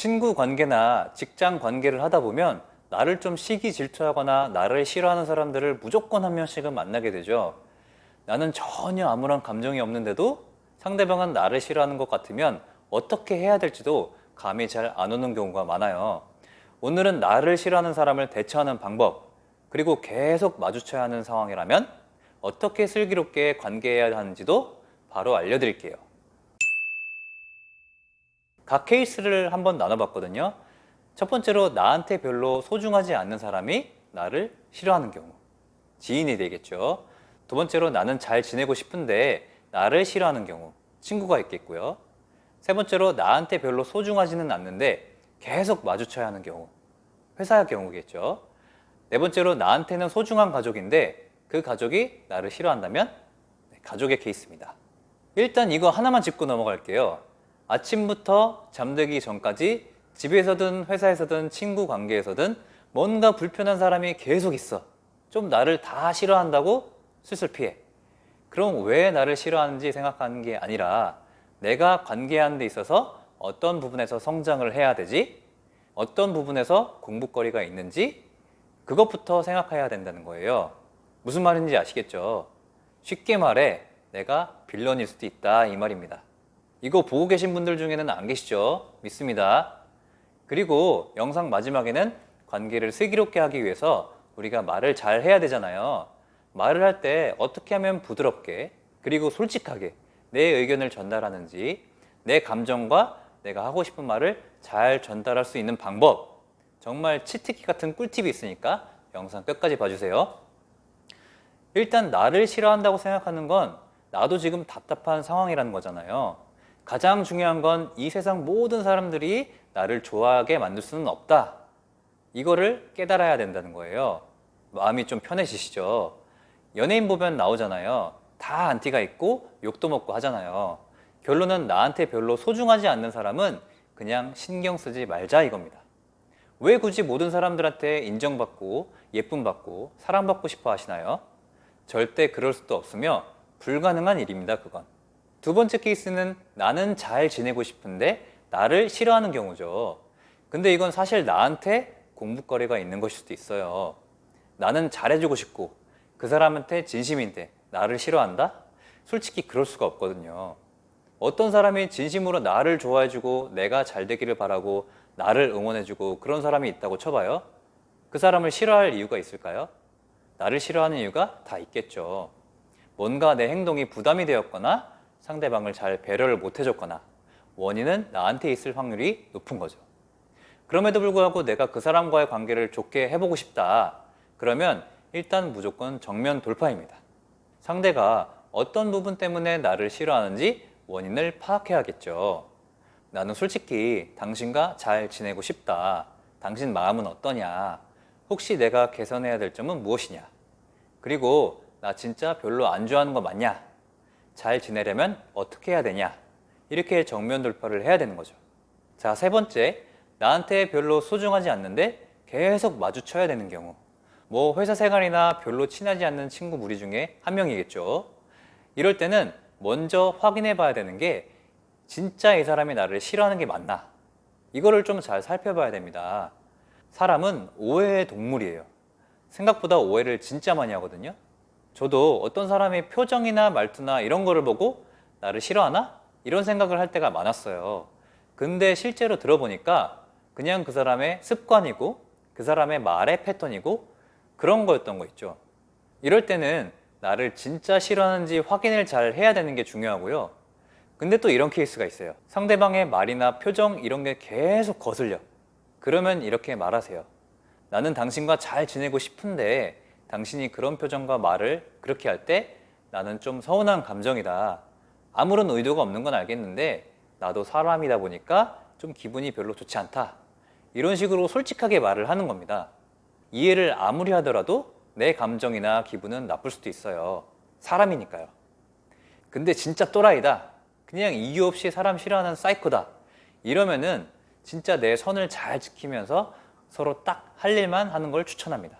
친구 관계나 직장 관계를 하다 보면 나를 좀 시기 질투하거나 나를 싫어하는 사람들을 무조건 한 명씩은 만나게 되죠. 나는 전혀 아무런 감정이 없는데도 상대방은 나를 싫어하는 것 같으면 어떻게 해야 될지도 감이 잘 안 오는 경우가 많아요. 오늘은 나를 싫어하는 사람을 대처하는 방법, 그리고 계속 마주쳐야 하는 상황이라면 어떻게 슬기롭게 관계해야 하는지도 바로 알려드릴게요. 각 케이스를 한번 나눠봤거든요. 첫 번째로 나한테 별로 소중하지 않는 사람이 나를 싫어하는 경우, 지인이 되겠죠. 두 번째로 나는 잘 지내고 싶은데 나를 싫어하는 경우, 친구가 있겠고요. 세 번째로 나한테 별로 소중하지는 않는데 계속 마주쳐야 하는 경우, 회사의 경우겠죠. 네 번째로 나한테는 소중한 가족인데 그 가족이 나를 싫어한다면 가족의 케이스입니다. 일단 이거 하나만 짚고 넘어갈게요. 아침부터 잠들기 전까지 집에서든 회사에서든 친구 관계에서든 뭔가 불편한 사람이 계속 있어. 좀 나를 다 싫어한다고 슬슬 피해. 그럼 왜 나를 싫어하는지 생각하는 게 아니라 내가 관계하는 데 있어서 어떤 부분에서 성장을 해야 되지? 어떤 부분에서 공부거리가 있는지? 그것부터 생각해야 된다는 거예요. 무슨 말인지 아시겠죠? 쉽게 말해 내가 빌런일 수도 있다 이 말입니다. 이거 보고 계신 분들 중에는 안 계시죠? 믿습니다. 그리고 영상 마지막에는 관계를 슬기롭게 하기 위해서 우리가 말을 잘 해야 되잖아요. 말을 할 때 어떻게 하면 부드럽게 그리고 솔직하게 내 의견을 전달하는지, 내 감정과 내가 하고 싶은 말을 잘 전달할 수 있는 방법, 정말 치트키 같은 꿀팁이 있으니까 영상 끝까지 봐주세요. 일단 나를 싫어한다고 생각하는 건 나도 지금 답답한 상황이라는 거잖아요. 가장 중요한 건 이 세상 모든 사람들이 나를 좋아하게 만들 수는 없다. 이거를 깨달아야 된다는 거예요. 마음이 좀 편해지시죠? 연예인 보면 나오잖아요. 다 안티가 있고 욕도 먹고 하잖아요. 결론은 나한테 별로 소중하지 않는 사람은 그냥 신경 쓰지 말자 이겁니다. 왜 굳이 모든 사람들한테 인정받고 예쁨받고 사랑받고 싶어 하시나요? 절대 그럴 수도 없으며 불가능한 일입니다, 그건. 두 번째 케이스는 나는 잘 지내고 싶은데 나를 싫어하는 경우죠. 근데 이건 사실 나한테 공부거리가 있는 것일 수도 있어요. 나는 잘해주고 싶고 그 사람한테 진심인데 나를 싫어한다? 솔직히 그럴 수가 없거든요. 어떤 사람이 진심으로 나를 좋아해주고 내가 잘 되기를 바라고 나를 응원해주고 그런 사람이 있다고 쳐봐요. 그 사람을 싫어할 이유가 있을까요? 나를 싫어하는 이유가 다 있겠죠. 뭔가 내 행동이 부담이 되었거나 상대방을 잘 배려를 못 해줬거나 원인은 나한테 있을 확률이 높은 거죠. 그럼에도 불구하고 내가 그 사람과의 관계를 좋게 해보고 싶다. 그러면 일단 무조건 정면 돌파입니다. 상대가 어떤 부분 때문에 나를 싫어하는지 원인을 파악해야겠죠. 나는 솔직히 당신과 잘 지내고 싶다. 당신 마음은 어떠냐? 혹시 내가 개선해야 될 점은 무엇이냐? 그리고 나 진짜 별로 안 좋아하는 거 맞냐? 잘 지내려면 어떻게 해야 되냐? 이렇게 정면 돌파를 해야 되는 거죠. 자, 세 번째, 나한테 별로 소중하지 않는데 계속 마주쳐야 되는 경우. 뭐 회사 생활이나 별로 친하지 않는 친구 무리 중에 한 명이겠죠. 이럴 때는 먼저 확인해 봐야 되는 게 진짜 이 사람이 나를 싫어하는 게 맞나? 이거를 좀 잘 살펴봐야 됩니다. 사람은 오해의 동물이에요. 생각보다 오해를 진짜 많이 하거든요. 저도 어떤 사람의 표정이나 말투나 이런 거를 보고 나를 싫어하나? 이런 생각을 할 때가 많았어요. 근데 실제로 들어보니까 그냥 그 사람의 습관이고 그 사람의 말의 패턴이고 그런 거였던 거 있죠. 이럴 때는 나를 진짜 싫어하는지 확인을 잘 해야 되는 게 중요하고요. 근데 또 이런 케이스가 있어요. 상대방의 말이나 표정 이런 게 계속 거슬려. 그러면 이렇게 말하세요. 나는 당신과 잘 지내고 싶은데 당신이 그런 표정과 말을 그렇게 할 때 나는 좀 서운한 감정이다. 아무런 의도가 없는 건 알겠는데 나도 사람이다 보니까 좀 기분이 별로 좋지 않다. 이런 식으로 솔직하게 말을 하는 겁니다. 이해를 아무리 하더라도 내 감정이나 기분은 나쁠 수도 있어요. 사람이니까요. 근데 진짜 또라이다. 그냥 이유 없이 사람 싫어하는 사이코다. 이러면은 진짜 내 선을 잘 지키면서 서로 딱 할 일만 하는 걸 추천합니다.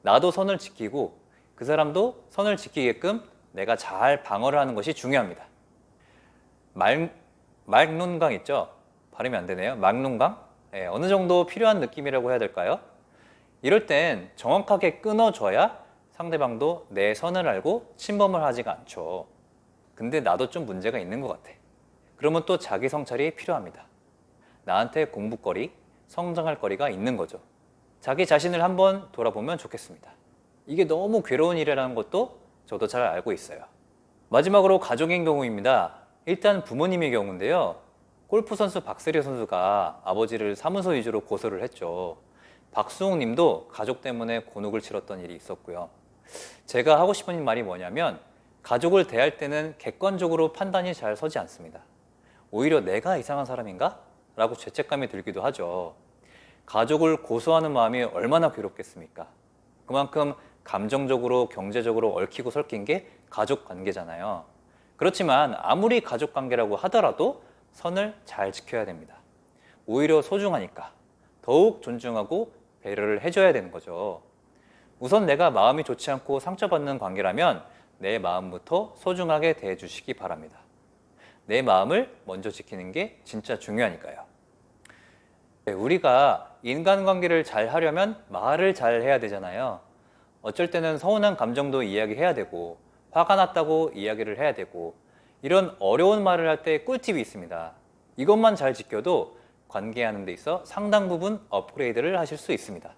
나도 선을 지키고 그 사람도 선을 지키게끔 내가 잘 방어를 하는 것이 중요합니다. 말눈강 있죠? 발음이 안 되네요. 말눈강? 어느 정도 필요한 느낌이라고 해야 될까요? 이럴 땐 정확하게 끊어줘야 상대방도 내 선을 알고 침범을 하지가 않죠. 근데 나도 좀 문제가 있는 것 같아. 그러면 또 자기 성찰이 필요합니다. 나한테 공부거리, 성장할 거리가 있는 거죠. 자기 자신을 한번 돌아보면 좋겠습니다. 이게 너무 괴로운 일이라는 것도 저도 잘 알고 있어요. 마지막으로 가족인 경우입니다. 일단 부모님의 경우인데요. 골프 선수 박세리 선수가 아버지를 사무소 위주로 고소를 했죠. 박수홍 님도 가족 때문에 곤혹을 치렀던 일이 있었고요. 제가 하고 싶은 말이 뭐냐면 가족을 대할 때는 객관적으로 판단이 잘 서지 않습니다. 오히려 내가 이상한 사람인가? 라고 죄책감이 들기도 하죠. 가족을 고소하는 마음이 얼마나 괴롭겠습니까? 그만큼 감정적으로 경제적으로 얽히고 설킨 게 가족 관계잖아요. 그렇지만 아무리 가족 관계라고 하더라도 선을 잘 지켜야 됩니다. 오히려 소중하니까 더욱 존중하고 배려를 해줘야 되는 거죠. 우선 내가 마음이 좋지 않고 상처받는 관계라면 내 마음부터 소중하게 대해주시기 바랍니다. 내 마음을 먼저 지키는 게 진짜 중요하니까요. 우리가 인간관계를 잘 하려면 말을 잘 해야 되잖아요. 어쩔 때는 서운한 감정도 이야기해야 되고 화가 났다고 이야기를 해야 되고 이런 어려운 말을 할 때 꿀팁이 있습니다. 이것만 잘 지켜도 관계하는 데 있어 상당 부분 업그레이드를 하실 수 있습니다.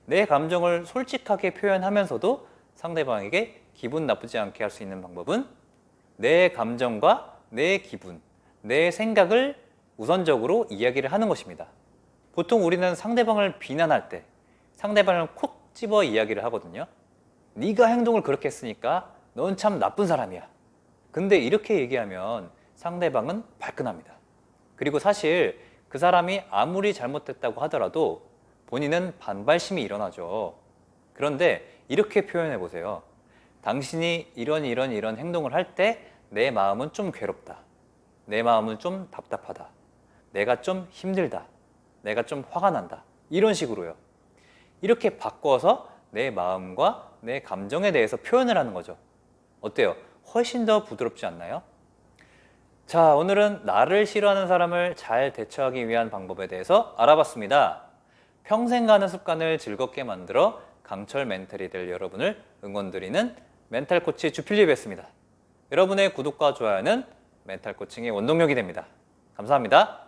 내 감정을 솔직하게 표현하면서도 상대방에게 기분 나쁘지 않게 할 수 있는 방법은 내 감정과 내 기분, 내 생각을 우선적으로 이야기를 하는 것입니다. 보통 우리는 상대방을 비난할 때 상대방을 콕 집어 이야기를 하거든요. 네가 행동을 그렇게 했으니까 넌 참 나쁜 사람이야. 근데 이렇게 얘기하면 상대방은 발끈합니다. 그리고 사실 그 사람이 아무리 잘못됐다고 하더라도 본인은 반발심이 일어나죠. 그런데 이렇게 표현해 보세요. 당신이 이런 행동을 할 때 내 마음은 좀 괴롭다. 내 마음은 좀 답답하다. 내가 좀 힘들다. 내가 좀 화가 난다. 이런 식으로요. 이렇게 바꿔서 내 마음과 내 감정에 대해서 표현을 하는 거죠. 어때요? 훨씬 더 부드럽지 않나요? 자, 오늘은 나를 싫어하는 사람을 잘 대처하기 위한 방법에 대해서 알아봤습니다. 평생 가는 습관을 즐겁게 만들어 강철 멘탈이 될 여러분을 응원드리는 멘탈 코치 주필립이었습니다. 여러분의 구독과 좋아요는 멘탈 코칭의 원동력이 됩니다. 감사합니다.